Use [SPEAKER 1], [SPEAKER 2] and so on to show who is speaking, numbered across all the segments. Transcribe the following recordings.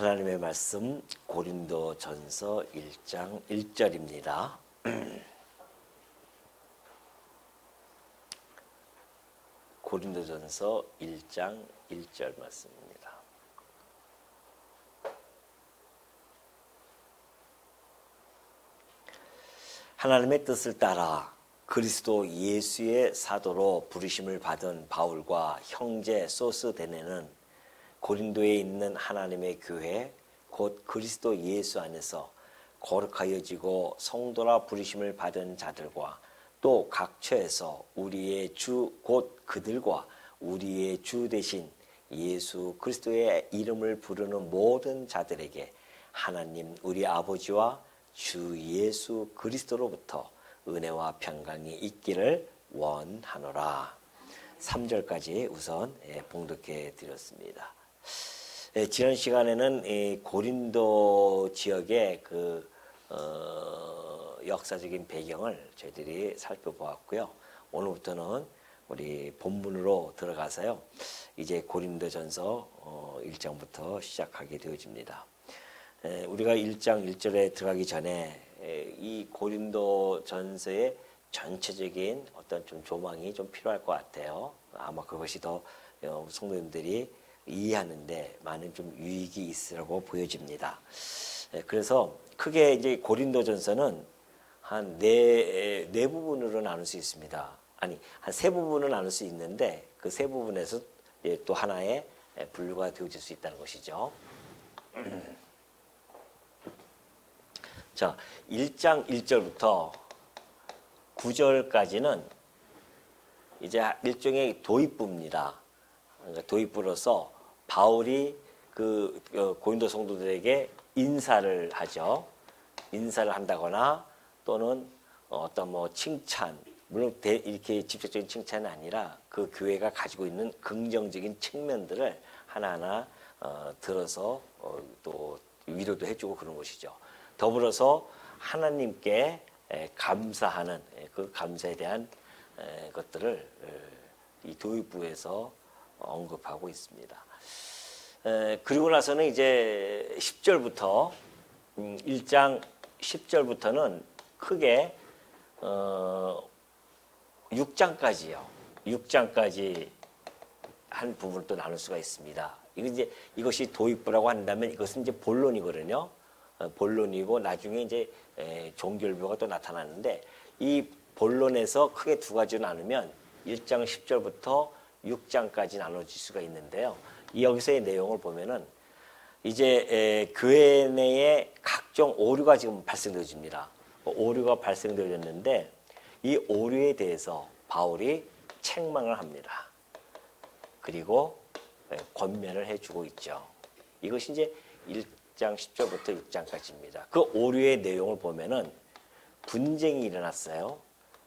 [SPEAKER 1] 하나님의 말씀 고린도전서 1장 1절입니다. 고린도전서 1장 1절 말씀입니다. 하나님의 뜻을 따라 그리스도 예수의 사도로 부르심을 받은 바울과 형제 소스데네는 고린도에 있는 하나님의 교회 곧 그리스도 예수 안에서 거룩하여지고 성도라 부르심을 받은 자들과 또 각처에서 우리의 주 곧 그들과 우리의 주 대신 예수 그리스도의 이름을 부르는 모든 자들에게 하나님 우리 아버지와 주 예수 그리스도로부터 은혜와 평강이 있기를 원하노라. 3절까지 우선 봉독해 드렸습니다. 지난 시간에는 고린도 지역의 역사적인 배경을 저희들이 살펴보았고요. 오늘부터는 우리 본문으로 들어가서요. 이제 고린도전서 1장부터 시작하게 되어집니다. 우리가 1장 1절에 들어가기 전에 이 고린도전서의 전체적인 어떤 좀 조망이 좀 필요할 것 같아요. 아마 그것이 더 성도님들이 이해하는데 많은 좀 유익이 있으라고 보여집니다. 그래서 크게 이제 고린도전서는 한 네 부분으로 나눌 수 있습니다. 아니, 한 세 부분을 나눌 수 있는데 그 세 부분에서 또 하나의 분류가 되어질 수 있다는 것이죠. 자, 1장 1절부터 9절까지는 이제 일종의 도입부입니다. 그러니까 도입부로서 바울이 고린도 성도들에게 인사를 하죠. 인사를 한다거나 또는 어떤 칭찬, 물론 이렇게 직접적인 칭찬이 아니라 그 교회가 가지고 있는 긍정적인 측면들을 하나하나 들어서 또 위로도 해주고 그런 것이죠. 더불어서 하나님께 감사하는 그 감사에 대한 것들을 이 도입부에서 언급하고 있습니다. 그리고 나서는 이제 10절부터 1장 10절부터는 크게 6장까지요. 6장까지 한 부분을 또 나눌 수가 있습니다. 이것이 도입부라고 한다면 이것은 이제 본론이거든요. 본론이고 나중에 이제 종결부가 또 나타나는데 이 본론에서 크게 두 가지로 나누면 1장 10절부터 6장까지 나눠질 수가 있는데요. 여기서의 내용을 보면은 이제 교회 내에 각종 오류가 지금 발생되어집니다. 오류가 발생되어졌는데 이 오류에 대해서 바울이 책망을 합니다. 그리고 권면을 해주고 있죠. 이것이 이제 1장 10절부터 6장까지입니다. 그 오류의 내용을 보면은 분쟁이 일어났어요.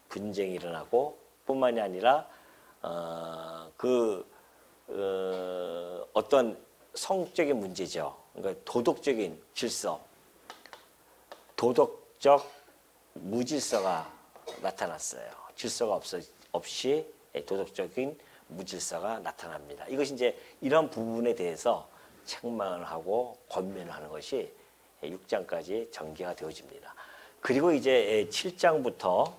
[SPEAKER 1] 분쟁이 일어나고 뿐만이 아니라 어떤 성적인 문제죠. 그러니까 도덕적인 질서, 도덕적 무질서가 나타났어요. 질서가 없이 도덕적인 무질서가 나타납니다. 이것이 이제 이런 부분에 대해서 책망을 하고 권면을 하는 것이 6장까지 전개가 되어집니다. 그리고 이제 7장부터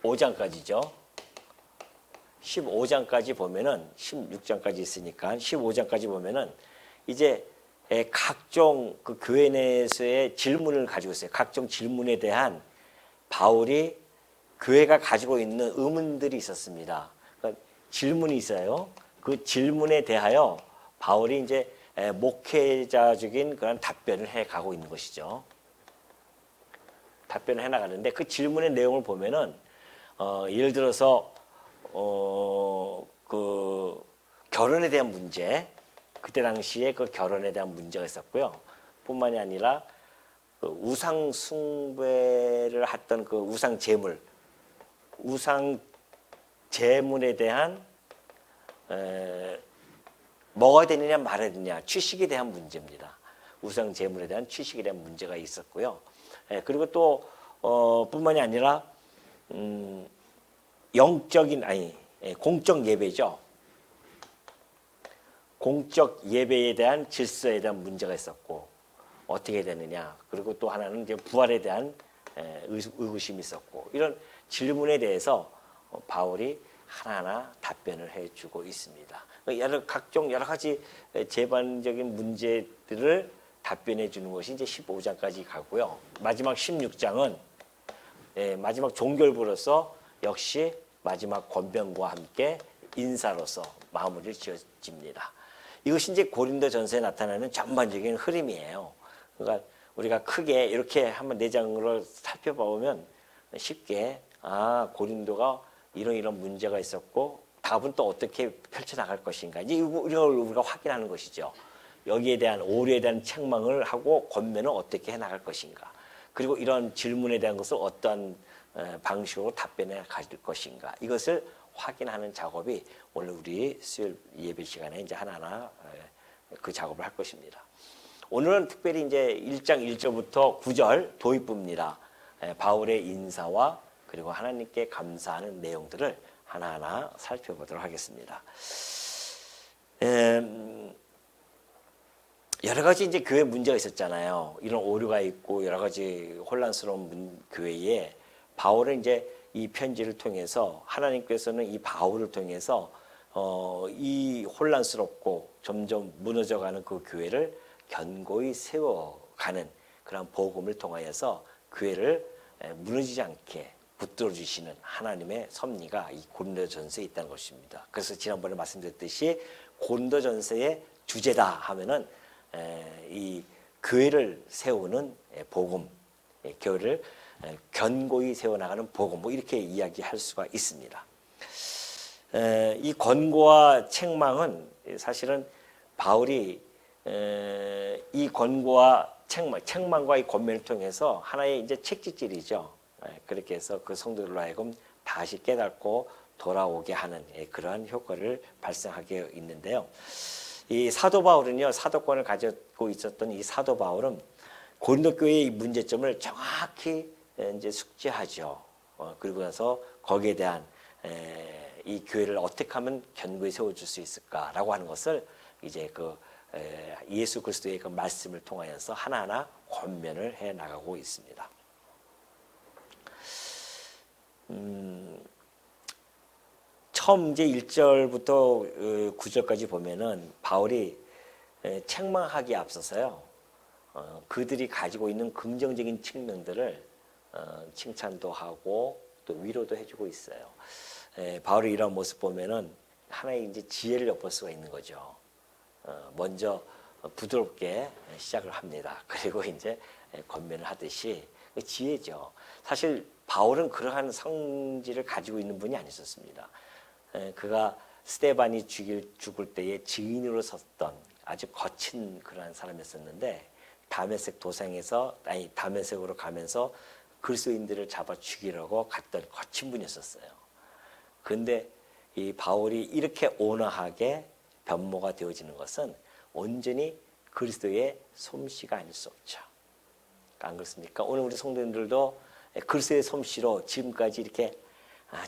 [SPEAKER 1] 15장까지죠. 15장까지 보면은 16장까지 있으니까 15장까지 보면은 이제 각종 그 교회 내에서의 질문을 가지고 있어요. 각종 질문에 대한 바울이 교회가 가지고 있는 의문들이 있었습니다. 그러니까 질문이 있어요. 그 질문에 대하여 바울이 이제 목회자적인 그런 답변을 해 가고 있는 것이죠. 답변을 해 나가는데 그 질문의 내용을 보면은 예를 들어서 그 결혼에 대한 문제, 그때 당시에 그 결혼에 대한 문제가 있었고요. 뿐만이 아니라 그 우상 숭배를 했던 그 우상 제물에 대한 뭐가 되느냐 말아야 되느냐 취식에 대한 문제입니다. 우상 제물에 대한 취식에 대한 문제가 있었고요. 그리고 또 뿐만이 아니라 공적 예배죠. 공적 예배에 대한 질서에 대한 문제가 있었고 어떻게 되느냐. 그리고 또 하나는 이제 부활에 대한 의구심이 있었고 이런 질문에 대해서 바울이 하나하나 답변을 해주고 있습니다. 각종 여러 가지 재반적인 문제들을 답변해 주는 것이 이제 15장까지 가고요. 마지막 16장은 마지막 종결부로서 역시 마지막 권변과 함께 인사로서 마무리를 지어집니다. 이것이 이제 고린도전서에 나타나는 전반적인 흐름이에요. 그러니까 우리가 크게 이렇게 한번 4장으로 살펴보면 쉽게 고린도가 이런 문제가 있었고 답은 또 어떻게 펼쳐나갈 것인가 이제 이걸 우리가 확인하는 것이죠. 여기에 대한 오류에 대한 책망을 하고 권면을 어떻게 해나갈 것인가. 그리고 이런 질문에 대한 것을 어떠한 방식으로 답변해 가질 것인가. 이것을 확인하는 작업이 오늘 우리 수요일 예배 시간에 이제 하나하나 그 작업을 할 것입니다. 오늘은 특별히 이제 1장 1절부터 9절 도입부입니다. 바울의 인사와 그리고 하나님께 감사하는 내용들을 하나하나 살펴보도록 하겠습니다. 여러 가지 이제 교회 문제가 있었잖아요. 이런 오류가 있고 여러 가지 혼란스러운 교회에 바울은 이제 이 편지를 통해서 하나님께서는 이 바울을 통해서 이 혼란스럽고 점점 무너져가는 그 교회를 견고히 세워가는 그런 복음을 통하여서 교회를 무너지지 않게 붙들어 주시는 하나님의 섭리가 이 고린도전서에 있다는 것입니다. 그래서 지난번에 말씀드렸듯이 고린도전서의 주제다 하면은 이 교회를 세우는 복음, 교회를 견고히 세워나가는 복음, 뭐 이렇게 이야기할 수가 있습니다. 이 권고와 책망은 사실은 바울이 이 권고와 책망과 이 권면을 통해서 하나의 이제 책찍질이죠. 그렇게 해서 그 성도들로 하여금 다시 깨닫고 돌아오게 하는 그러한 효과를 발생하게 있는데요. 이 사도 바울은요, 사도권을 가지고 있었던 이 사도 바울은 고린도 교회의 문제점을 정확히 이제 숙지하죠. 그리고 나서 거기에 대한 이 교회를 어떻게 하면 견고히 세워줄 수 있을까라고 하는 것을 이제 그 예수 그리스도의 그 말씀을 통하여서 하나하나 권면을 해 나가고 있습니다. 처음 이제 1절부터 9절까지 보면은 바울이 책망하기에 앞서서요, 그들이 가지고 있는 긍정적인 측면들을 칭찬도 하고 또 위로도 해주고 있어요. 바울이 이런 모습 보면은 하나의 이제 지혜를 엿볼 수가 있는 거죠. 먼저 부드럽게 시작을 합니다. 그리고 이제 권면을 하듯이 지혜죠. 사실 바울은 그러한 성질을 가지고 있는 분이 아니었습니다. 그가 스데반이 죽을 때에 증인으로 섰던 아주 거친 그러한 사람이었었는데 다메섹으로 가면서 그리스도인들을 잡아 죽이려고 갔던 거친 분이었었어요. 그런데 이 바울이 이렇게 온화하게 변모가 되어지는 것은 온전히 그리스도의 솜씨가 아닐 수 없죠. 안 그렇습니까? 오늘 우리 성도님들도 그리스도의 솜씨로 지금까지 이렇게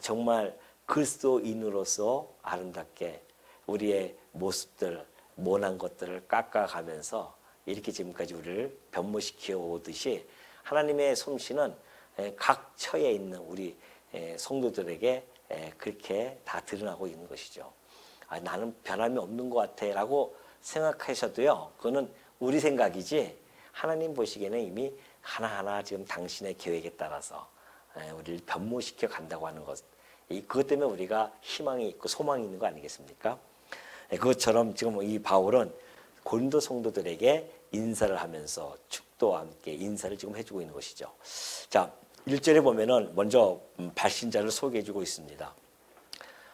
[SPEAKER 1] 정말 그리스도인으로서 아름답게 우리의 모습들, 모난 것들을 깎아가면서 이렇게 지금까지 우리를 변모시켜 오듯이 하나님의 솜씨는 각 처에 있는 우리 성도들에게 그렇게 다 드러나고 있는 것이죠. 나는 변함이 없는 것 같아 라고 생각하셔도요, 그거는 우리 생각이지 하나님 보시기에는 이미 하나하나 지금 당신의 계획에 따라서 우리를 변모시켜 간다고 하는 것, 그것 때문에 우리가 희망이 있고 소망이 있는 거 아니겠습니까? 그것처럼 지금 이 바울은 고린도 성도들에게 인사를 하면서 축도와 함께 인사를 지금 해주고 있는 것이죠. 자, 1절에 보면은 먼저 발신자를 소개해주고 있습니다.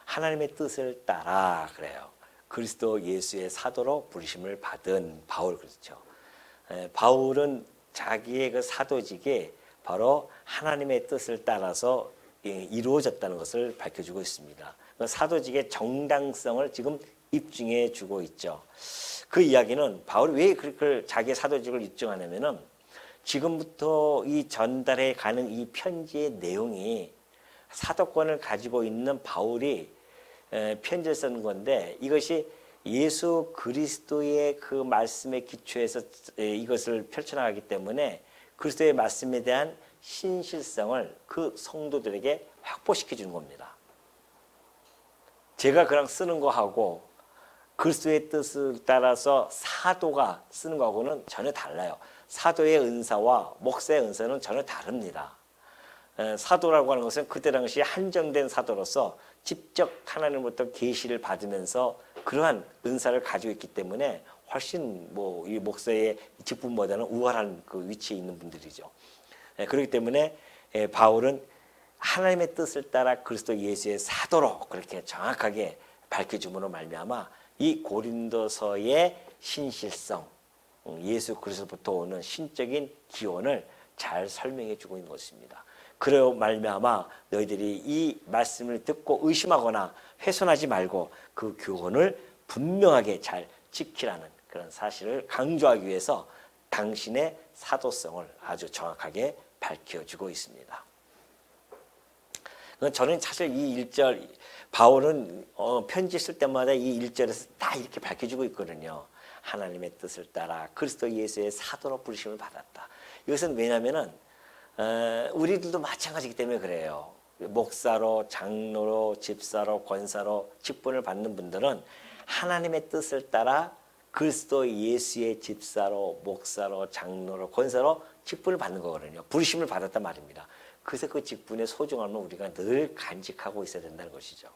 [SPEAKER 1] 하나님의 뜻을 따라 그래요. 그리스도 예수의 사도로 부르심을 받은 바울, 그렇죠. 바울은 자기의 그 사도직이 바로 하나님의 뜻을 따라서 이루어졌다는 것을 밝혀주고 있습니다. 사도직의 정당성을 지금 입증해 주고 있죠. 그 이야기는 바울이 왜 그렇게 자기의 사도직을 입증하냐면은 지금부터 이 전달해 가는 이 편지의 내용이 사도권을 가지고 있는 바울이 편지를 쓰는 건데 이것이 예수 그리스도의 그 말씀의 기초에서 이것을 펼쳐나가기 때문에 그리스도의 말씀에 대한 신실성을 그 성도들에게 확보시켜 주는 겁니다. 제가 그냥 쓰는 거하고 그리스도의 뜻을 따라서 사도가 쓰는 거하고는 전혀 달라요. 사도의 은사와 목사의 은사는 전혀 다릅니다. 사도라고 하는 것은 그때 당시에 한정된 사도로서 직접 하나님으로부터 계시를 받으면서 그러한 은사를 가지고 있기 때문에 훨씬 이 목사의 직분보다는 우월한 그 위치에 있는 분들이죠. 그렇기 때문에 바울은 하나님의 뜻을 따라 그리스도 예수의 사도로 그렇게 정확하게 밝혀줌으로 말미암아 이 고린도서의 신실성, 예수 그리스도부터 오는 신적인 기원을 잘 설명해 주고 있는 것입니다. 그러 말미암아 너희들이 이 말씀을 듣고 의심하거나 훼손하지 말고 그 교훈을 분명하게 잘 지키라는 그런 사실을 강조하기 위해서 당신의 사도성을 아주 정확하게 밝혀주고 있습니다. 저는 사실 이 1절 바울은 편지 쓸 때마다 이 1절에서 다 이렇게 밝혀주고 있거든요. 하나님의 뜻을 따라 그리스도 예수의 사도로 부르심을 받았다. 이것은 왜냐하면은 우리들도 마찬가지이기 때문에 그래요. 목사로, 장로로, 집사로, 권사로 직분을 받는 분들은 하나님의 뜻을 따라 그리스도 예수의 집사로, 목사로, 장로로, 권사로 직분을 받는 거거든요. 부르심을 받았단 말입니다. 그래서 그 직분의 소중함을 우리가 늘 간직하고 있어야 된다는 것이죠.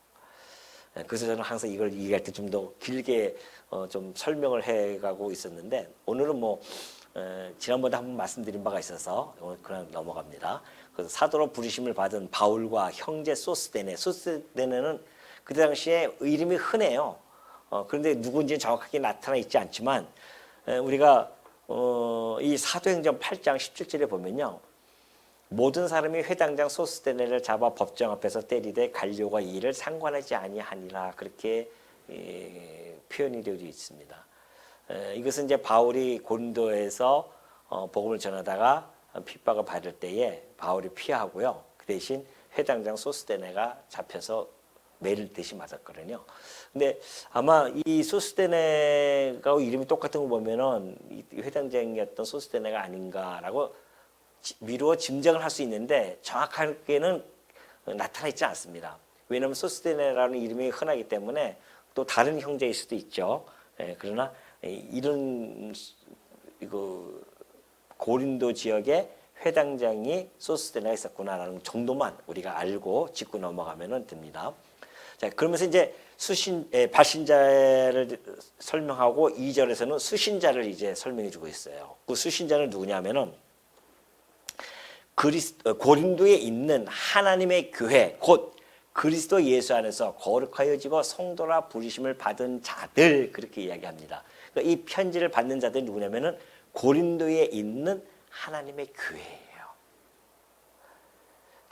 [SPEAKER 1] 그래서 저는 항상 이걸 얘기할 때 좀 더 길게 좀 설명을 해가고 있었는데 오늘은 지난번에 한번 말씀드린 바가 있어서 오늘 그냥 넘어갑니다. 그래서 사도로 부르심을 받은 바울과 형제 소스데네는 그때 당시에 이름이 흔해요. 그런데 누군지는 정확하게 나타나 있지 않지만 우리가 이 사도행전 8장 17절에 보면요. 모든 사람이 회당장 소스데네를 잡아 법정 앞에서 때리되 갈료가 이를 상관하지 아니하니라 그렇게 표현이 되어 있습니다. 이것은 이제 바울이 고린도에서 복음을 전하다가 핍박을 받을 때에 바울이 피하고요. 그 대신 회당장 소스데네가 잡혀서 매를 대신 맞았거든요. 근데 아마 이 소스데네가 이름이 똑같은 거 보면은 이 회당장이었던 소스데네가 아닌가라고 미루어 짐작을 할 수 있는데 정확하게는 나타나 있지 않습니다. 왜냐하면 소스데네라는 이름이 흔하기 때문에 또 다른 형제일 수도 있죠. 그러나 이런 고린도 지역에 회당장이 소스데네가 있었구나라는 정도만 우리가 알고 짚고 넘어가면 됩니다. 자, 그러면서 이제 발신자를 설명하고 2절에서는 수신자를 이제 설명해 주고 있어요. 그 수신자는 누구냐면은 고린도에 있는 하나님의 교회 곧 그리스도 예수 안에서 거룩하여지고 성도라 부르심을 받은 자들 그렇게 이야기합니다. 그러니까 이 편지를 받는 자들이 누구냐면은 고린도에 있는 하나님의 교회예요.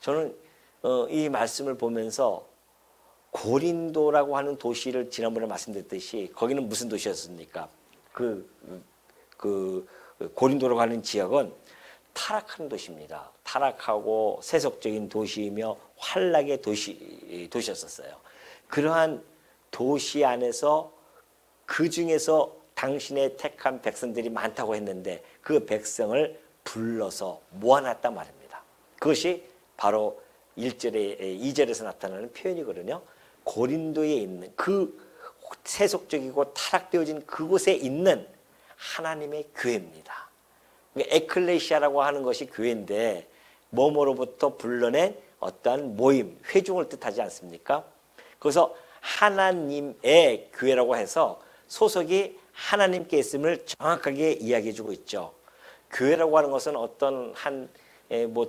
[SPEAKER 1] 저는 이 말씀을 보면서 고린도라고 하는 도시를 지난번에 말씀드렸듯이 거기는 무슨 도시였습니까? 그 고린도라고 하는 지역은 타락한 도시입니다. 타락하고 세속적인 도시이며 환락의 도시였었어요. 그러한 도시 안에서 그 중에서 당신의 택한 백성들이 많다고 했는데 그 백성을 불러서 모아놨단 말입니다. 그것이 바로 2절에서 나타나는 표현이거든요. 고린도에 있는 그 세속적이고 타락되어진 그곳에 있는 하나님의 교회입니다. 에클레시아라고 하는 것이 교회인데 뭐뭐로부터 불러낸 어떠한 모임, 회중을 뜻하지 않습니까? 그래서 하나님의 교회라고 해서 소속이 하나님께 있음을 정확하게 이야기해 주고 있죠. 교회라고 하는 것은 어떤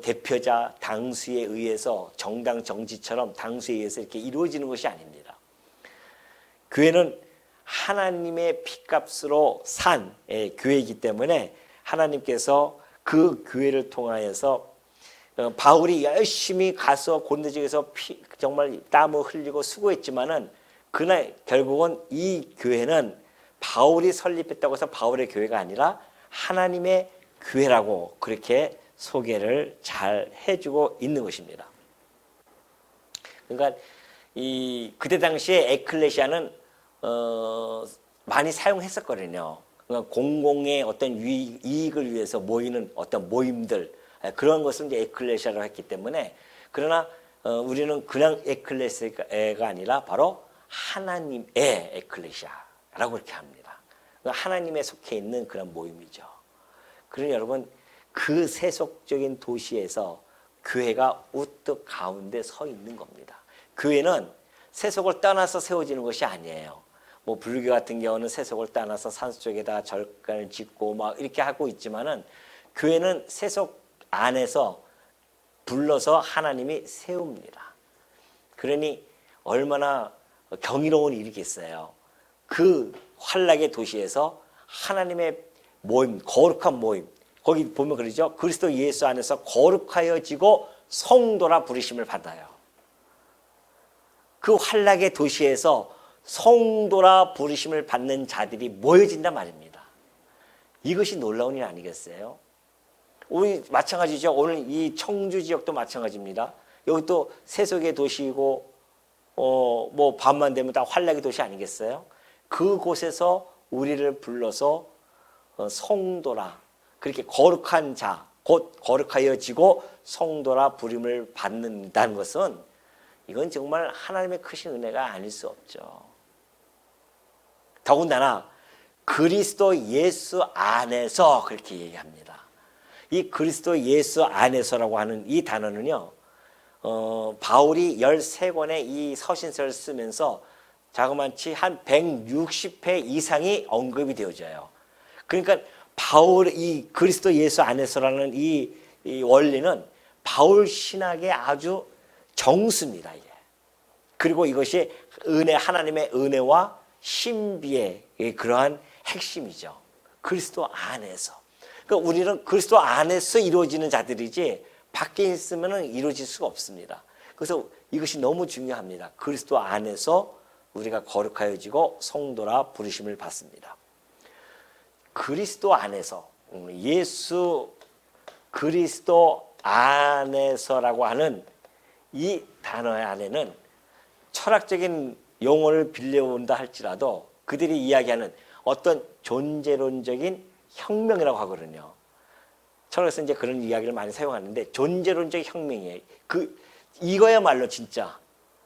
[SPEAKER 1] 대표자, 당수에 의해서 정당 정치처럼 당수에 의해서 이렇게 이루어지는 것이 아닙니다. 교회는 하나님의 피값으로 산 교회이기 때문에 하나님께서 그 교회를 통하여서 바울이 열심히 가서 고린도 지역에서 정말 땀을 흘리고 수고했지만은 그날 결국은 이 교회는 바울이 설립했다고 해서 바울의 교회가 아니라 하나님의 교회라고 그렇게 소개를 잘 해주고 있는 것입니다. 그러니까 그때 당시에 에클레시아는 많이 사용했었거든요. 그러니까 공공의 어떤 이익을 위해서 모이는 어떤 모임들, 그런 것을 이제 에클레시아라고 했기 때문에, 그러나 우리는 그냥 에클레시아가 아니라 바로 하나님의 에클레시아라고 이렇게 합니다. 그러니까 하나님에 속해 있는 그런 모임이죠. 그러니 여러분, 그 세속적인 도시에서 교회가 우뚝 가운데 서 있는 겁니다. 교회는 세속을 떠나서 세워지는 것이 아니에요. 뭐 불교 같은 경우는 세속을 떠나서 산수 쪽에다 절간을 짓고 막 이렇게 하고 있지만은, 교회는 세속 안에서 불러서 하나님이 세웁니다. 그러니 얼마나 경이로운 일이겠어요. 그 환락의 도시에서 하나님의 모임, 거룩한 모임, 거기 보면 그러죠. 그리스도 예수 안에서 거룩하여지고 성도라 부르심을 받아요. 그 환락의 도시에서 성도라 부르심을 받는 자들이 모여진단 말입니다. 이것이 놀라운 일 아니겠어요? 우리 마찬가지죠. 오늘 이 청주 지역도 마찬가지입니다. 여기 또 세속의 도시이고 뭐 밤만 되면 다 환락의 도시 아니겠어요? 그곳에서 우리를 불러서 성도라, 그렇게 거룩한 자, 곧 거룩하여지고 성도라 부름을 받는다는 것은, 이건 정말 하나님의 크신 은혜가 아닐 수 없죠. 더군다나 그리스도 예수 안에서 그렇게 얘기합니다. 이 그리스도 예수 안에서라고 하는 이 단어는요, 바울이 13권의 이 서신서를 쓰면서 자그마치 한 160회 이상이 언급이 되어져요. 그러니까 이 그리스도 예수 안에서라는 이 원리는 바울 신학의 아주 정수입니다. 이게. 그리고 이것이 하나님의 은혜와 신비의 그러한 핵심이죠. 그리스도 안에서. 그러니까 우리는 그리스도 안에서 이루어지는 자들이지 밖에 있으면 이루어질 수가 없습니다. 그래서 이것이 너무 중요합니다. 그리스도 안에서 우리가 거룩하여지고 성도라 부르심을 받습니다. 그리스도 안에서, 예수 그리스도 안에서라고 하는 이 단어 안에는 철학적인 용어를 빌려온다 할지라도 그들이 이야기하는 어떤 존재론적인 혁명이라고 하거든요. 철학에서 이제 그런 이야기를 많이 사용하는데, 존재론적 혁명이에요. 이거야말로 진짜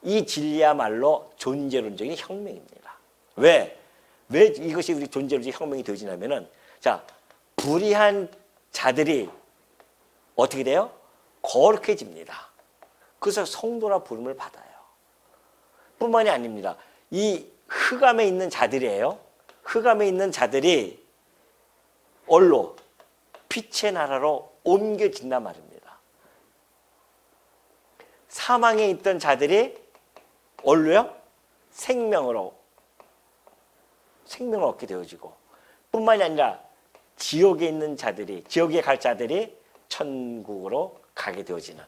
[SPEAKER 1] 이 진리야말로 존재론적인 혁명입니다. 왜 이것이 우리 존재론적 혁명이 되어지냐면은, 자, 불의한 자들이 어떻게 돼요? 거룩해집니다. 그래서 성도라 부름을 받아요. 뿐만이 아닙니다. 이 흑암에 있는 자들이에요. 흑암에 있는 자들이 얼로 빛의 나라로 옮겨진단 말입니다. 사망에 있던 자들이 얼로요? 생명을 얻게 되어지고, 뿐만이 아니라 지옥에 있는 자들이, 지옥에 갈 자들이 천국으로 가게 되어지는,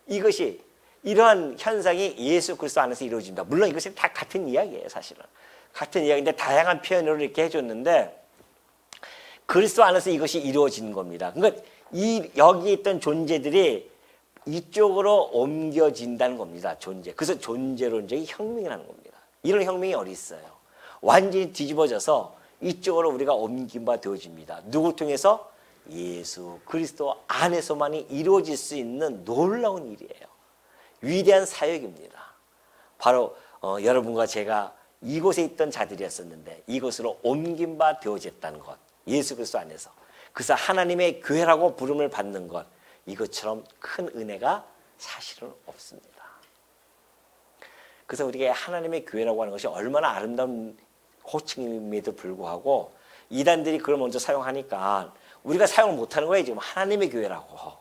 [SPEAKER 1] 이것이, 이러한 현상이 예수 그리스도 안에서 이루어집니다. 물론 이것은 다 같은 이야기예요. 사실은 같은 이야기인데 다양한 표현으로 이렇게 해줬는데, 그리스도 안에서 이것이 이루어지는 겁니다. 그러니까 여기 있던 존재들이 이쪽으로 옮겨진다는 겁니다. 그래서 존재론적인 혁명이라는 겁니다. 이런 혁명이 어디 있어요? 완전히 뒤집어져서 이쪽으로 우리가 옮긴 바 되어집니다. 누굴 통해서? 예수 그리스도 안에서만이 이루어질 수 있는 놀라운 일이에요. 위대한 사역입니다. 바로 여러분과 제가 이곳에 있던 자들이었었는데 이곳으로 옮긴 바 되어졌다는 것, 예수 그리스도 안에서. 그래서 하나님의 교회라고 부름을 받는 것, 이것처럼 큰 은혜가 사실은 없습니다. 그래서 우리가 하나님의 교회라고 하는 것이 얼마나 아름다운 호칭임에도 불구하고 이단들이 그걸 먼저 사용하니까 우리가 사용을 못하는 거예요. 지금 하나님의 교회라고.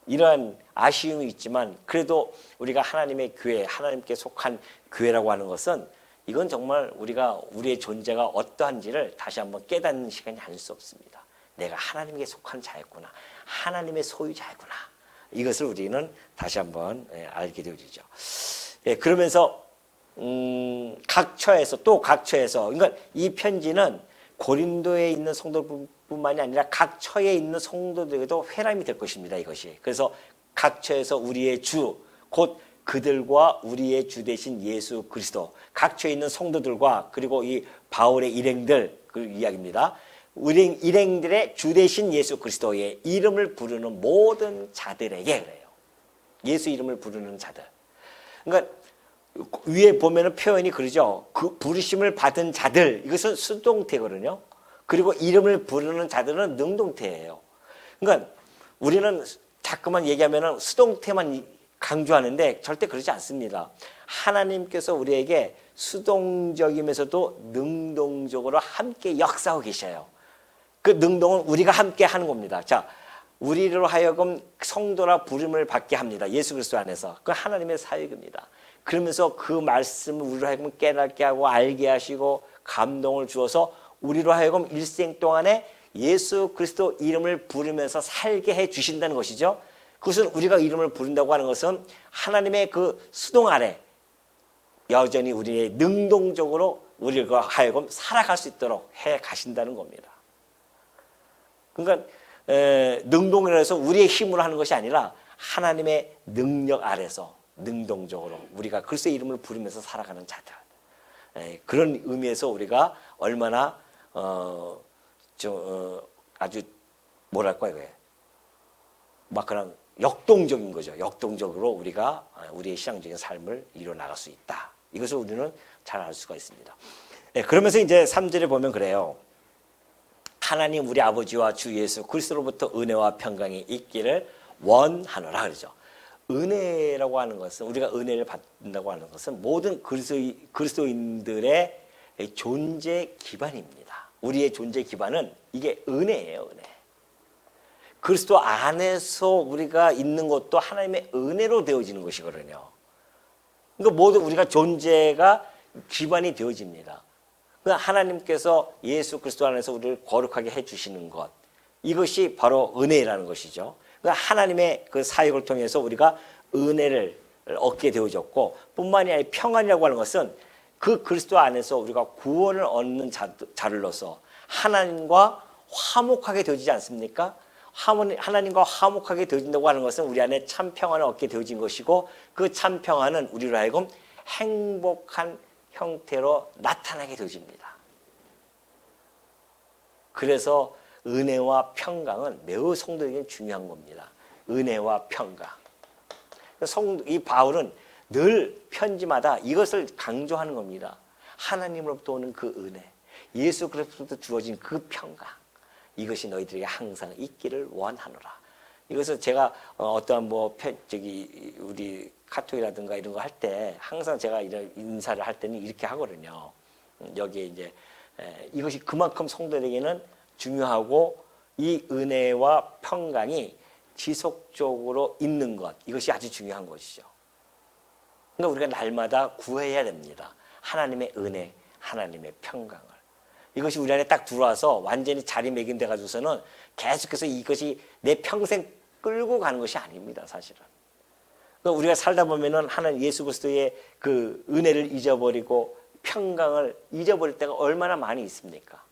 [SPEAKER 1] 이러한 아쉬움이 있지만 그래도 우리가 하나님의 교회, 하나님께 속한 교회라고 하는 것은, 이건 정말 우리의 존재가 어떠한지를 다시 한번 깨닫는 시간이 아닐 수 없습니다. 내가 하나님께 속한 자였구나. 하나님의 소유자였구나. 이것을 우리는 다시 한번 알게 되어지죠. 그러면서 각 처에서, 그러니까 이 편지는 고린도에 있는 성도뿐만이 아니라 각 처에 있는 성도들에게도 회람이 될 것입니다. 이것이. 그래서 각 처에서 우리의 주, 곧 그들과 우리의 주 되신 예수 그리스도, 각처에 있는 성도들과 그리고 이 바울의 일행들 그 이야기입니다. 일행들의 주 되신 예수 그리스도의 이름을 부르는 모든 자들에게 그래요. 예수 이름을 부르는 자들. 그러니까 위에 보면은 표현이 그러죠. 그 부르심을 받은 자들, 이것은 수동태거든요. 그리고 이름을 부르는 자들은 능동태예요. 그러니까 우리는 자꾸만 얘기하면은 수동태만 강조하는데 절대 그러지 않습니다. 하나님께서 우리에게 수동적이면서도 능동적으로 함께 역사하고 계셔요. 그 능동은 우리가 함께 하는 겁니다. 자, 우리로 하여금 성도라 부름을 받게 합니다. 예수 그리스도 안에서. 그 하나님의 사역입니다. 그러면서 그 말씀을 우리로 하여금 깨닫게 하고 알게 하시고 감동을 주어서 우리로 하여금 일생 동안에 예수 그리스도 이름을 부르면서 살게 해 주신다는 것이죠. 그것은 우리가 이름을 부른다고 하는 것은 하나님의 그 수동 아래 여전히 우리의 능동적으로 우리가 하여금 살아갈 수 있도록 해 가신다는 겁니다. 그러니까 능동이라 해서 우리의 힘으로 하는 것이 아니라 하나님의 능력 아래서 능동적으로 우리가 그리스도의 이름을 부르면서 살아가는 자들. 그런 의미에서 우리가 얼마나 아주 뭐랄까요, 막 그냥 역동적인 거죠. 역동적으로 우리가 우리의 신앙적인 삶을 이뤄 나갈 수 있다. 이것을 우리는 잘 알 수가 있습니다. 그러면서 이제 3절에 보면 그래요. 하나님 우리 아버지와 주 예수 그리스도로부터 은혜와 평강이 있기를 원하노라 그러죠. 은혜라고 하는 것은, 우리가 은혜를 받는다고 하는 것은 모든 그리스도인들의 존재 기반입니다. 우리의 존재 기반은 이게 은혜예요, 은혜. 그리스도 안에서 우리가 있는 것도 하나님의 은혜로 되어지는 것이거든요. 그러니까 모두 우리가 존재가 기반이 되어집니다. 그러니까 하나님께서 예수 그리스도 안에서 우리를 거룩하게 해주시는 것, 이것이 바로 은혜라는 것이죠. 그러니까 하나님의 그 사역을 통해서 우리가 은혜를 얻게 되어졌고, 뿐만이 아니라 평안이라고 하는 것은 그 그리스도 안에서 우리가 구원을 얻는 자들로서 하나님과 화목하게 되어지지 않습니까? 하나님과 화목하게 되어진다고 하는 것은 우리 안에 참 평안을 얻게 되어진 것이고, 그 참 평안은 우리로 하여금 행복한 형태로 나타나게 되어집니다. 그래서 은혜와 평강은 매우 성도에게 중요한 겁니다. 은혜와 평강. 이 바울은 늘 편지마다 이것을 강조하는 겁니다. 하나님으로부터 오는 그 은혜, 예수 그리스도로부터 주어진 그 평강, 이것이 너희들에게 항상 있기를 원하노라. 이것은 제가 어떠한 우리 카톡이라든가 이런 거 할 때 항상 제가 이런 인사를 할 때는 이렇게 하거든요. 여기에 이제 이것이 그만큼 성도들에게는 중요하고, 이 은혜와 평강이 지속적으로 있는 것, 이것이 아주 중요한 것이죠. 그러니까 우리가 날마다 구해야 됩니다. 하나님의 은혜, 하나님의 평강을. 이것이 우리 안에 딱 들어와서 완전히 자리매김돼 가지고서는 계속해서 이것이 내 평생 끌고 가는 것이 아닙니다, 사실은. 그러니까 우리가 살다 보면은 하나님 예수 그리스도의 그 은혜를 잊어버리고 평강을 잊어버릴 때가 얼마나 많이 있습니까?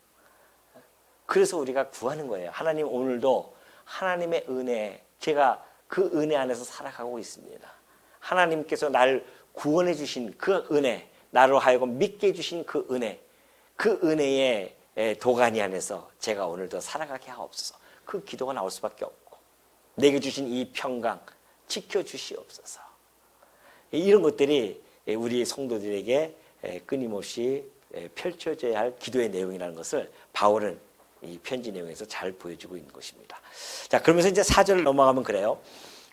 [SPEAKER 1] 그래서 우리가 구하는 거예요. 하나님, 오늘도 하나님의 은혜, 제가 그 은혜 안에서 살아가고 있습니다. 하나님께서 나를 구원해 주신 그 은혜, 나로 하여금 믿게 해주신 그 은혜, 그 은혜의 도가니 안에서 제가 오늘도 살아가게 하옵소서. 그 기도가 나올 수밖에 없고, 내게 주신 이 평강 지켜주시옵소서. 이런 것들이 우리 성도들에게 끊임없이 펼쳐져야 할 기도의 내용이라는 것을 바울은 이 편지 내용에서 잘 보여주고 있는 것입니다. 자, 그러면서 이제 4절을 넘어가면 그래요.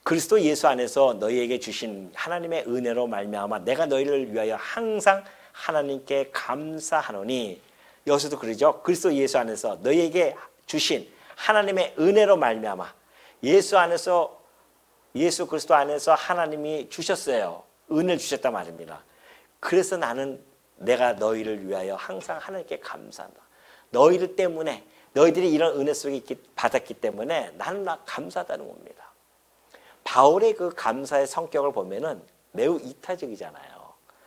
[SPEAKER 1] 그리스도 예수 안에서 너희에게 주신 하나님의 은혜로 말미암아 내가 너희를 위하여 항상 하나님께 감사하노니, 여기서도 그러죠. 그리스도 예수 안에서 너희에게 주신 하나님의 은혜로 말미암아, 예수 그리스도 안에서 하나님이 주셨어요. 은혜를 주셨단 말입니다. 그래서 나는 내가 너희를 위하여 항상 하나님께 감사한다. 너희들 때문에, 너희들이 이런 은혜 속에 받았기 때문에 나는 감사하다는 겁니다. 바울의 그 감사의 성격을 보면은 매우 이타적이잖아요.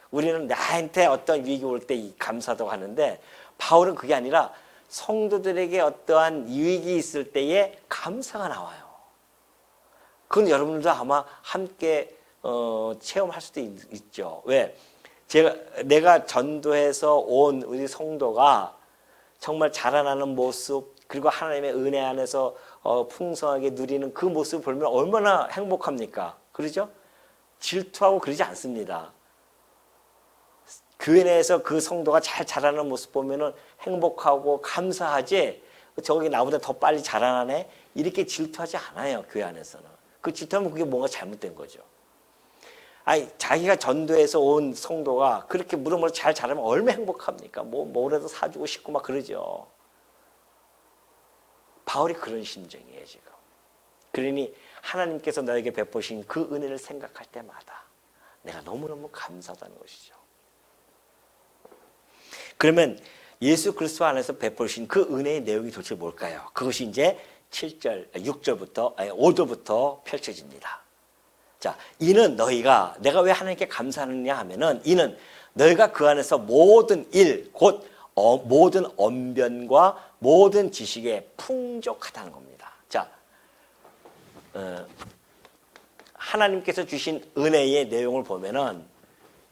[SPEAKER 1] 우리는 나한테 어떤 위기 올 때 감사하다고 하는데, 바울은 그게 아니라 성도들에게 어떠한 위기 있을 때에 감사가 나와요. 그건 여러분들도 아마 함께 체험할 수도 있죠. 왜? 내가 전도해서 온 우리 성도가 정말 자라나는 모습, 그리고 하나님의 은혜 안에서 풍성하게 누리는 그 모습을 보면 얼마나 행복합니까? 그러죠? 질투하고 그러지 않습니다. 교회 내에서 그 성도가 잘 자라는 모습 보면은 행복하고 감사하지, 저기 나보다 더 빨리 자라나네? 이렇게 질투하지 않아요, 교회 안에서는. 그 질투하면 그게 뭔가 잘못된 거죠. 아니, 자기가 전도해서 온 성도가 그렇게 무럭무럭 잘 자라면 얼마나 행복합니까? 뭐라도 사주고 싶고 막 그러죠. 바울이 그런 심정이에요, 지금. 그러니 하나님께서 너에게 베푸신 그 은혜를 생각할 때마다 내가 너무너무 감사하다는 것이죠. 그러면 예수 그리스도 안에서 베푸신 그 은혜의 내용이 도대체 뭘까요? 그것이 이제 5절부터 펼쳐집니다. 자, 이는 너희가, 내가 왜 하나님께 감사하느냐 하면은, 이는 너희가 그 안에서 모든 일, 곧 모든 언변과 모든 지식에 풍족하다는 겁니다. 자, 하나님께서 주신 은혜의 내용을 보면은,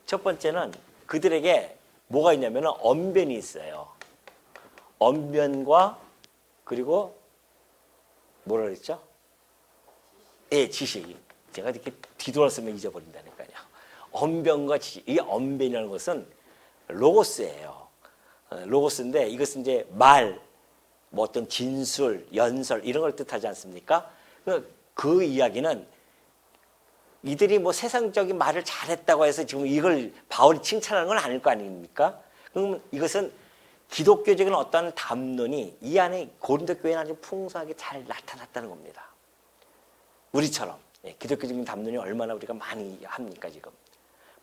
[SPEAKER 1] 첫 번째는 그들에게 뭐가 있냐면은 언변이 있어요. 언변과, 그리고 뭐라 그랬죠? 예, 지식. 제가 이렇게 뒤돌았으면 잊어버린다니까요. 언변과 지식. 이 언변이라는 것은 로고스예요. 로고스인데 이것은 이제 말, 뭐 어떤 진술, 연설 이런 걸 뜻하지 않습니까? 그 이야기는 이들이 뭐 세상적인 말을 잘했다고 해서 지금 이걸 바울이 칭찬하는 건 아닐 거 아닙니까? 그럼 이것은 기독교적인 어떤 담론이 이 안에 고린도 교회는 아주 풍성하게 잘 나타났다는 겁니다. 우리처럼 기독교적인 담론이 얼마나 우리가 많이 합니까 지금?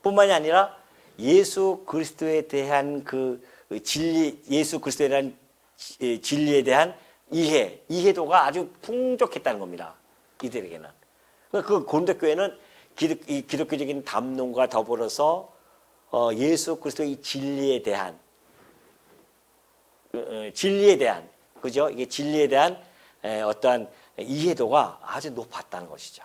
[SPEAKER 1] 뿐만이 아니라 예수 그리스도에 대한 그 진리, 예수 그리스도에 대한 진리에 대한 이해도가 아주 풍족했다는 겁니다. 이들에게는. 그 고린도 교회는 기독교적인 담론과 더불어서 예수 그리스도의 진리에 대한 그죠? 이게 진리에 대한 어떠한 이해도가 아주 높았다는 것이죠.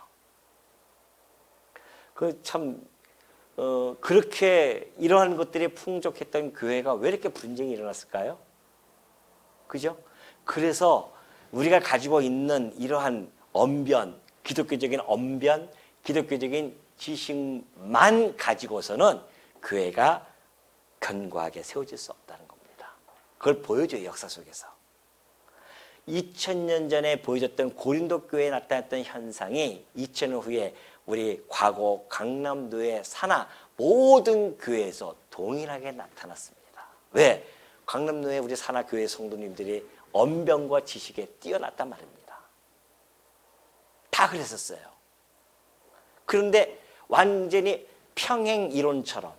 [SPEAKER 1] 그렇게 이러한 것들이 풍족했던 교회가 왜 이렇게 분쟁이 일어났을까요? 그죠? 그래서 우리가 가지고 있는 이러한 언변, 기독교적인 언변, 기독교적인 지식만 가지고서는 교회가 견고하게 세워질 수 없다는 겁니다. 그걸 보여줘요, 역사 속에서. 2000년 전에 보여줬던 고린도 교회에 나타났던 현상이 2000년 후에 우리 과거 강남도의 산하 모든 교회에서 동일하게 나타났습니다. 왜? 강남도의 우리 산하 교회 성도님들이 언변과 지식에 뛰어났단 말입니다. 다 그랬었어요. 그런데 완전히 평행 이론처럼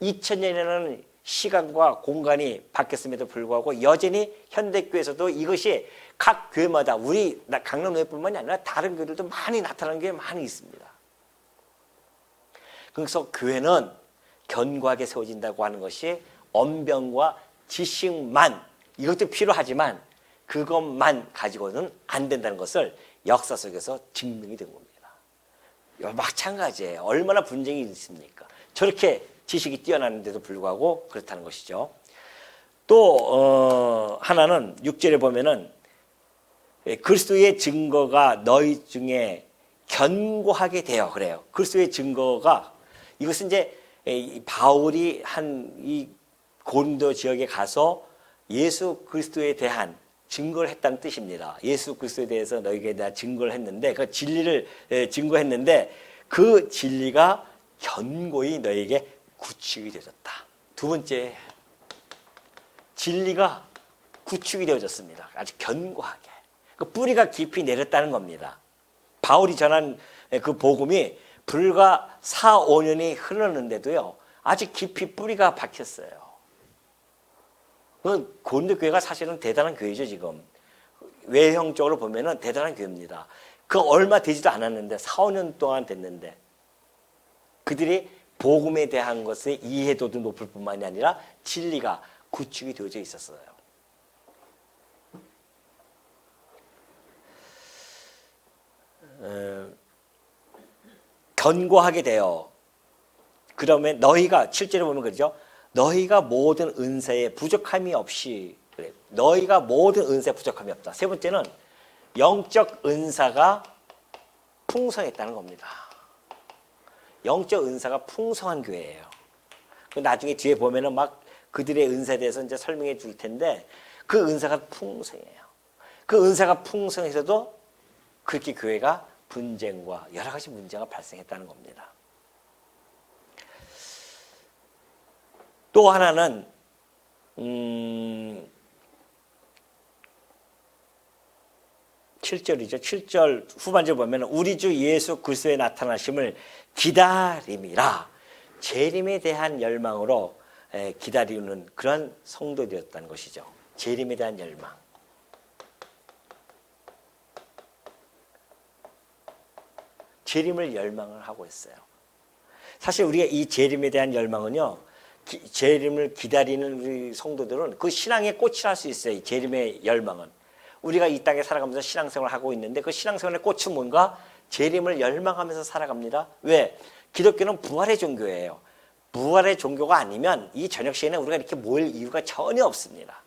[SPEAKER 1] 2000년에는 시간과 공간이 바뀌었음에도 불구하고 여전히 현대교회에서도 이것이 각 교회마다 우리 강남교회뿐만이 아니라 다른 교회들도 많이 나타나는 게 많이 있습니다. 그래서 교회는 견고하게 세워진다고 하는 것이 언변과 지식만, 이것도 필요하지만 그것만 가지고는 안 된다는 것을 역사 속에서 증명이 된 겁니다. 마찬가지예요. 얼마나 분쟁이 있습니까? 저렇게 지식이 뛰어나는데도 불구하고 그렇다는 것이죠. 또 하나는 6절에 보면은 그리스도의 증거가 너희 중에 견고하게 되어, 그래요. 그리스도의 증거가, 이것은 이제 바울이 한 이 고린도 지역에 가서 예수 그리스도에 대한 증거를 했다는 뜻입니다. 예수 그리스도에 대해서 너희에게 대한 증거를 했는데, 그 진리를 증거했는데 그 진리가 견고히 너희에게 구축이 되어졌다. 두 번째, 진리가 구축이 되어졌습니다. 아주 견고하게. 그 뿌리가 깊이 내렸다는 겁니다. 바울이 전한 그 복음이 불과 4, 5년이 흘렀는데도요, 아주 깊이 뿌리가 박혔어요. 그 고린도 교회가 사실은 대단한 교회죠, 지금. 외형적으로 보면은 대단한 교회입니다. 그 얼마 되지도 않았는데, 4, 5년 동안 됐는데, 그들이 복음에 대한 것의 이해도도 높을 뿐만이 아니라 진리가 구축이 되어져 있었어요. 견고하게 되어 그러면 너희가 7절에 보면 그러죠. 너희가 모든 은사에 부족함이 없이 그래. 너희가 모든 은사에 부족함이 없다. 세 번째는 영적 은사가 풍성했다는 겁니다. 영적 은사가 풍성한 교회예요. 나중에 뒤에 보면은 막 그들의 은사에 대해서 이제 설명해 줄 텐데 그 은사가 풍성해요. 그 은사가 풍성해서도 그렇게 교회가 분쟁과 여러 가지 문제가 발생했다는 겁니다. 또 하나는 7절이죠. 7절 후반절 보면 우리 주 예수 그리스도의 나타나심을 기다림이라 재림에 대한 열망으로 기다리는 그런 성도들이었다는 것이죠. 재림에 대한 열망. 재림을 열망을 하고 있어요. 사실 우리가 이 재림에 대한 열망은요, 재림을 기다리는 우리 성도들은 그 신앙의 꽃이라 할 수 있어요. 이 재림의 열망은. 우리가 이 땅에 살아가면서 신앙생활을 하고 있는데 그 신앙생활의 꽃은 뭔가? 재림을 열망하면서 살아갑니다. 왜? 기독교는 부활의 종교예요. 부활의 종교가 아니면 이 저녁 시간에 우리가 이렇게 모일 이유가 전혀 없습니다.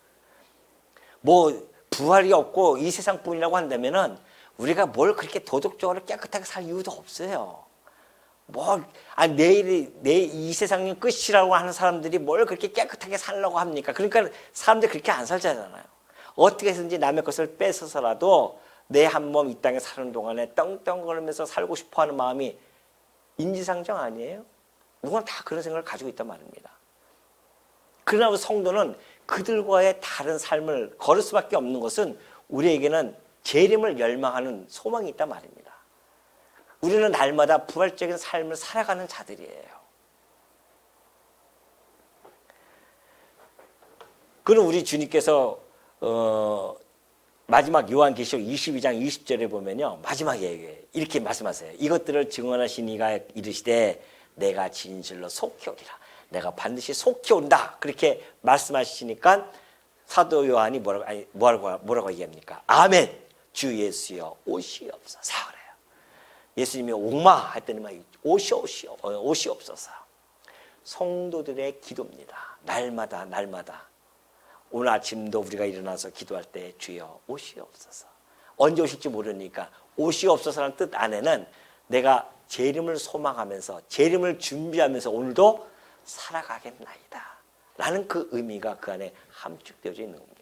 [SPEAKER 1] 뭐 부활이 없고 이 세상뿐이라고 한다면은 우리가 뭘 그렇게 도덕적으로 깨끗하게 살 이유도 없어요. 내일 이 세상이 끝이라고 하는 사람들이 뭘 그렇게 깨끗하게 살려고 합니까? 그러니까 사람들이 그렇게 안 살잖아요. 어떻게 해서든지 남의 것을 뺏어서라도 내 한 몸 이 땅에 사는 동안에 떵떵거리면서 살고 싶어 하는 마음이 인지상정 아니에요? 누구나 다 그런 생각을 가지고 있단 말입니다. 그러나 성도는 그들과의 다른 삶을 걸을 수밖에 없는 것은 우리에게는 재림을 열망하는 소망이 있단 말입니다. 우리는 날마다 부활적인 삶을 살아가는 자들이에요. 그럼 우리 주님께서 마지막 요한계시록 22장 20절에 보면요, 마지막에 이렇게 말씀하세요. 이것들을 증언하신 이가 이르시되 내가 진실로 속히 오리라. 내가 반드시 속히 온다. 그렇게 말씀하시니까 사도 요한이 뭐라고 얘기합니까? 아멘. 주 예수여 오시옵소서 그래요. 예수님이 옥마 했더니 오시옵소서. 성도들의 기도입니다. 날마다 오늘 아침도 우리가 일어나서 기도할 때 주여 오시옵소서. 언제 오실지 모르니까 오시옵소서라는 뜻 안에는 내가 재림을 소망하면서 재림을 준비하면서 오늘도 살아가겠나이다 라는 그 의미가 그 안에 함축되어져 있는 겁니다.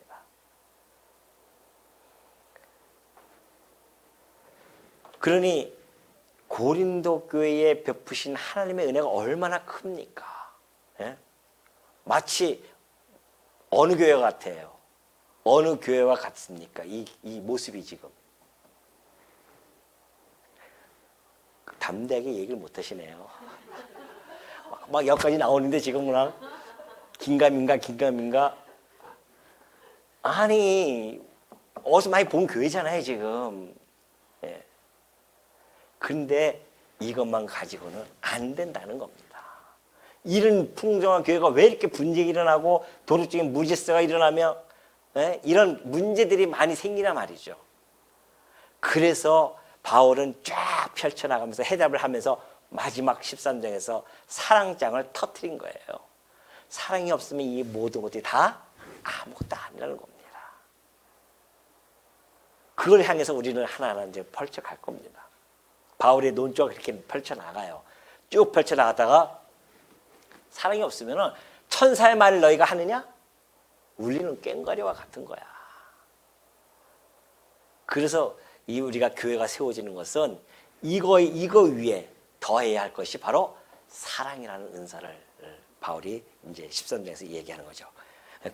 [SPEAKER 1] 그러니 고린도 교회에 베푸신 하나님의 은혜가 얼마나 큽니까? 예? 마치 어느 교회 같아요? 어느 교회와 같습니까? 이 모습이 지금. 담대하게 얘기를 못 하시네요. 막 여기까지 나오는데 지금 그냥 긴가민가. 아니, 어디서 많이 본 교회잖아요, 지금. 예. 근데 이것만 가지고는 안 된다는 겁니다. 이런 풍성한 교회가 왜 이렇게 분쟁이 일어나고 도덕적인 무질서가 일어나며 이런 문제들이 많이 생기나 말이죠. 그래서 바울은 쫙 펼쳐나가면서 해답을 하면서 마지막 13장에서 사랑장을 터뜨린 거예요. 사랑이 없으면 이 모든 것들이 다 아무것도 아니라는 겁니다. 그걸 향해서 우리는 하나하나 이제 펼쳐갈 겁니다. 바울의 논조가 그렇게 펼쳐나가요. 쭉 펼쳐나가다가 사랑이 없으면 천사의 말을 너희가 하느냐? 울리는 꽹과리와 같은 거야. 그래서 우리가 교회가 세워지는 것은 이거 위에 더해야 할 것이 바로 사랑이라는 은사를 바울이 이제 13장에서 얘기하는 거죠.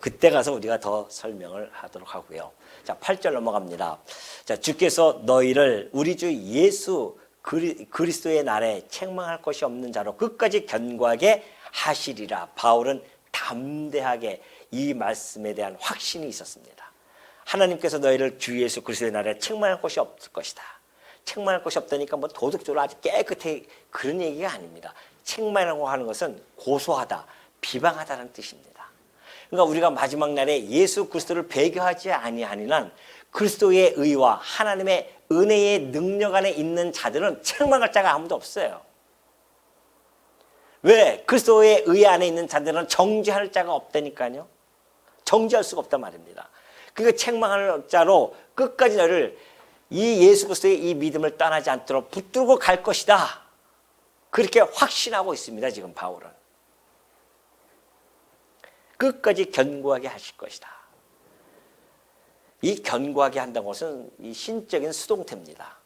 [SPEAKER 1] 그때 가서 우리가 더 설명을 하도록 하고요. 자, 8절 넘어갑니다. 자, 주께서 너희를 우리 주 예수 그리스도의 날에 책망할 것이 없는 자로 끝까지 견고하게 하시리라. 바울은 담대하게 이 말씀에 대한 확신이 있었습니다. 하나님께서 너희를 주 예수 그리스도의 날에 책망할 것이 없을 것이다. 책망할 것이 없다니까 뭐 도덕적으로 아주 깨끗해 그런 얘기가 아닙니다. 책망이라고 하는 것은 고소하다, 비방하다는 뜻입니다. 그러니까 우리가 마지막 날에 예수 그리스도를 배교하지 아니하는 한 그리스도의 의와 하나님의 은혜의 능력 안에 있는 자들은 책망할 자가 아무도 없어요. 왜? 그리스도의 의 안에 있는 자들은 정죄할 자가 없다니까요. 정죄할 수가 없단 말입니다. 그러니까 책망할 자로 끝까지 너를 이 예수 그리스도의 이 믿음을 떠나지 않도록 붙들고 갈 것이다. 그렇게 확신하고 있습니다. 지금 바울은. 끝까지 견고하게 하실 것이다. 이 견고하게 한다는 것은 이 신적인 수동태입니다.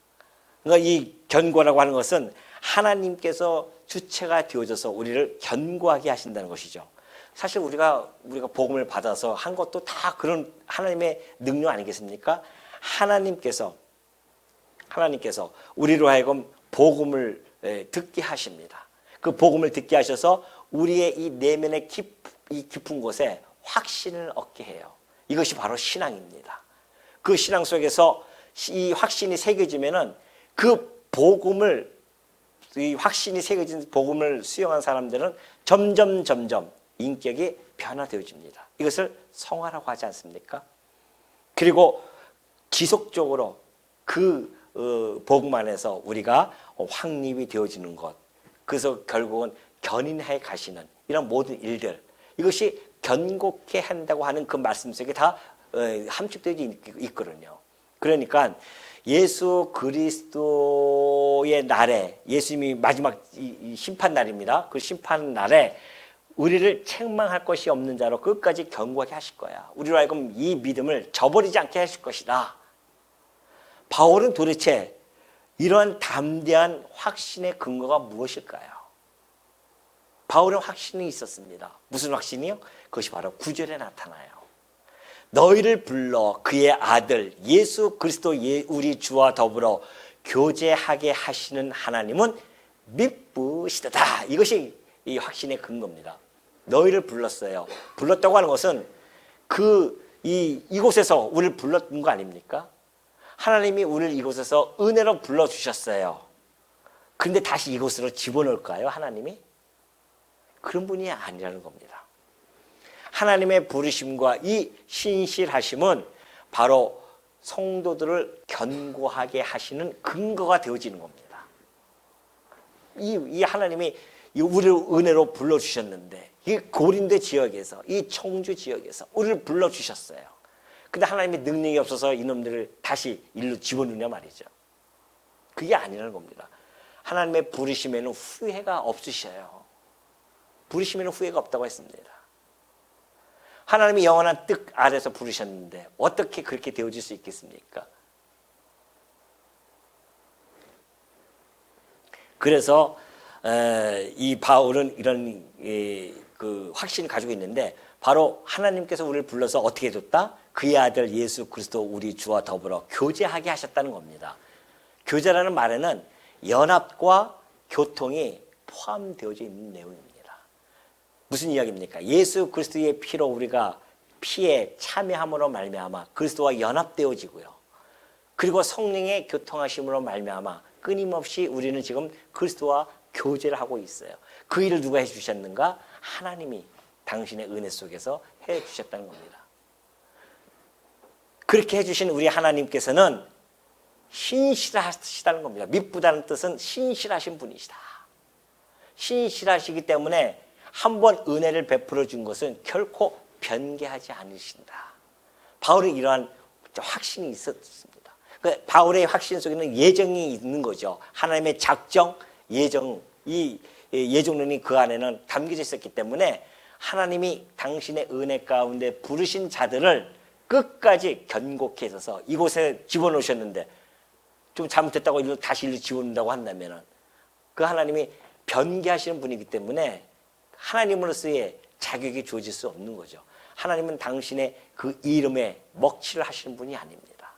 [SPEAKER 1] 그러니까 이 견고라고 하는 것은 하나님께서 주체가 되어져서 우리를 견고하게 하신다는 것이죠. 사실 우리가 복음을 받아서 한 것도 다 그런 하나님의 능력 아니겠습니까? 하나님께서 우리로 하여금 복음을 듣게 하십니다. 그 복음을 듣게 하셔서 우리의 이 내면의 깊은 곳에 확신을 얻게 해요. 이것이 바로 신앙입니다. 그 신앙 속에서 이 확신이 새겨지면은 그 복음을, 이 확신이 새겨진 복음을 수용한 사람들은 점점 인격이 변화되어집니다. 이것을 성화라고 하지 않습니까? 그리고 지속적으로 그 복음 안에서 우리가 확립이 되어지는 것, 그래서 결국은 견인해 가시는 이런 모든 일들, 이것이 견고케 한다고 하는 그 말씀 속에 다 함축되어 있거든요. 그러니까 예수 그리스도의 날에, 예수님이 마지막 심판 날입니다. 그 심판 날에 우리를 책망할 것이 없는 자로 끝까지 견고하게 하실 거야. 우리로 하여금 이 믿음을 저버리지 않게 하실 것이다. 바울은 도대체 이러한 담대한 확신의 근거가 무엇일까요? 바울은 확신이 있었습니다. 무슨 확신이요? 그것이 바로 9절에 나타나요. 너희를 불러 그의 아들 예수 그리스도 우리 주와 더불어 교제하게 하시는 하나님은 미쁘시다. 이것이 이 확신의 근거입니다. 너희를 불렀어요. 불렀다고 하는 것은 이곳에서 우리를 불렀던 거 아닙니까? 하나님이 우리를 이곳에서 은혜로 불러주셨어요. 그런데 다시 이곳으로 집어넣을까요? 하나님이? 그런 분이 아니라는 겁니다. 하나님의 부르심과 이 신실하심은 바로 성도들을 견고하게 하시는 근거가 되어지는 겁니다. 이 하나님이 우리를 은혜로 불러주셨는데, 이 고린도 지역에서, 이 청주 지역에서 우리를 불러주셨어요. 근데 하나님의 능력이 없어서 이놈들을 다시 일로 집어넣냐 말이죠. 그게 아니라는 겁니다. 하나님의 부르심에는 후회가 없으셔요. 부르심에는 후회가 없다고 했습니다. 하나님이 영원한 뜻 아래서 부르셨는데 어떻게 그렇게 되어질 수 있겠습니까? 그래서 이 바울은 이런 그 확신을 가지고 있는데, 바로 하나님께서 우리를 불러서 어떻게 해줬다? 그의 아들 예수 그리스도 우리 주와 더불어 교제하게 하셨다는 겁니다. 교제라는 말에는 연합과 교통이 포함되어져 있는 내용입니다. 무슨 이야기입니까? 예수 그리스도의 피로 우리가 피에 참여함으로 말미암아 그리스도와 연합되어지고요. 그리고 성령의 교통하심으로 말미암아 끊임없이 우리는 지금 그리스도와 교제를 하고 있어요. 그 일을 누가 해주셨는가? 하나님이 당신의 은혜 속에서 해주셨다는 겁니다. 그렇게 해주신 우리 하나님께서는 신실하시다는 겁니다. 미쁘다는 뜻은 신실하신 분이시다. 신실하시기 때문에 한번 은혜를 베풀어 준 것은 결코 변개하지 않으신다. 바울은 이러한 확신이 있었습니다. 바울의 확신 속에는 예정이 있는 거죠. 하나님의 작정, 예정, 이 예정론이 그 안에는 담겨져 있었기 때문에 하나님이 당신의 은혜 가운데 부르신 자들을 끝까지 견고케 해서 이곳에 집어넣으셨는데 좀 잘못했다고 다시 일로 집어넣는다고 한다면 그 하나님이 변개하시는 분이기 때문에 하나님으로서의 자격이 주어질 수 없는 거죠. 하나님은 당신의 그 이름에 먹칠을 하시는 분이 아닙니다.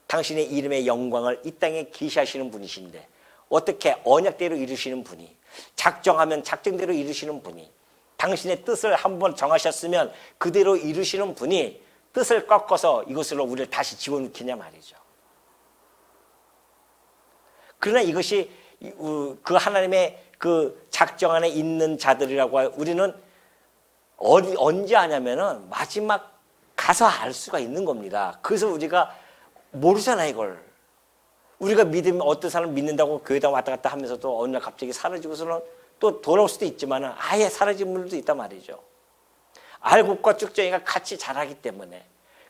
[SPEAKER 1] 당신의 이름의 영광을 이 땅에 계시하시는 분이신데 어떻게 언약대로 이루시는 분이, 작정하면 작정대로 이루시는 분이, 당신의 뜻을 한번 정하셨으면 그대로 이루시는 분이 뜻을 꺾어서 이것으로 우리를 다시 집어넣겠냐 말이죠. 그러나 이것이 그 하나님의 그 작정 안에 있는 자들이라고 우리는 언제 아냐면은 마지막 가서 알 수가 있는 겁니다. 그래서 우리가 모르잖아 이걸. 우리가 믿으면 어떤 사람 믿는다고 교회당 왔다 갔다 하면서도 어느 날 갑자기 사라지고서는 또 돌아올 수도 있지만 아예 사라진 분들도 있단 말이죠. 알곡과 쭉정이가 같이 자라기 때문에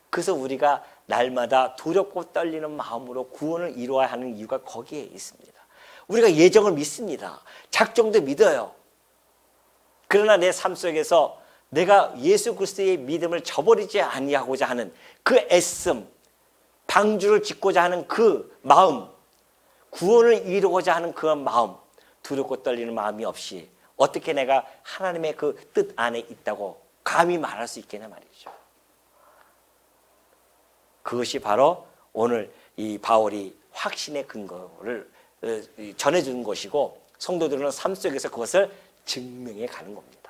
[SPEAKER 1] 그래서 우리가 날마다 두렵고 떨리는 마음으로 구원을 이루어야 하는 이유가 거기에 있습니다. 우리가 예정을 믿습니다. 작정도 믿어요. 그러나 내 삶 속에서 내가 예수 그리스도의 믿음을 저버리지 아니하고자 하는 그 애씀, 방주를 짓고자 하는 그 마음, 구원을 이루고자 하는 그 마음, 두렵고 떨리는 마음이 없이 어떻게 내가 하나님의 그 뜻 안에 있다고 감히 말할 수 있겠냐 말이죠. 그것이 바로 오늘 이 바울이 확신의 근거를 전해주는 것이고 성도들은 삶 속에서 그것을 증명해 가는 겁니다.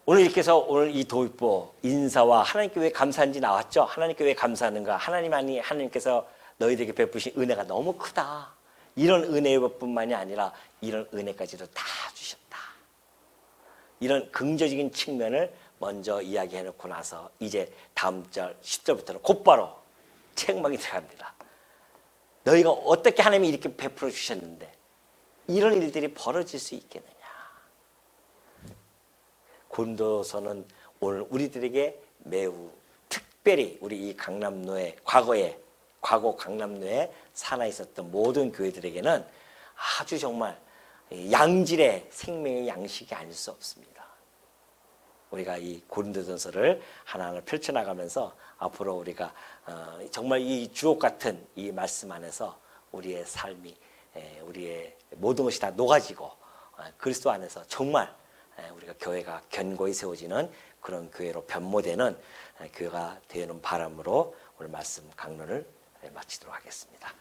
[SPEAKER 1] 오늘 이렇게 해서 오늘 이 도입부 인사와 하나님께 왜 감사한지 나왔죠. 하나님께 왜 감사하는가. 하나님께서 너희들에게 베푸신 은혜가 너무 크다. 이런 은혜뿐만이 아니라 이런 은혜까지도 다 주셨다. 이런 긍정적인 측면을 먼저 이야기해놓고 나서 이제 다음 절 10절부터는 곧바로 책망이 들어갑니다. 너희가 어떻게 하나님이 이렇게 베풀어 주셨는데 이런 일들이 벌어질 수 있겠느냐. 고린도서는 오늘 우리들에게 매우 특별히 우리 이 강남로에 과거 강남로에 살아 있었던 모든 교회들에게는 아주 정말 양질의 생명의 양식이 아닐 수 없습니다. 우리가 이 고린도전서를 하나하나 펼쳐나가면서 앞으로 우리가 정말 이 주옥 같은 이 말씀 안에서 우리의 삶이 우리의 모든 것이 다 녹아지고 그리스도 안에서 정말 우리가 교회가 견고히 세워지는 그런 교회로 변모되는 교회가 되는 바람으로 오늘 말씀 강론을 마치도록 하겠습니다.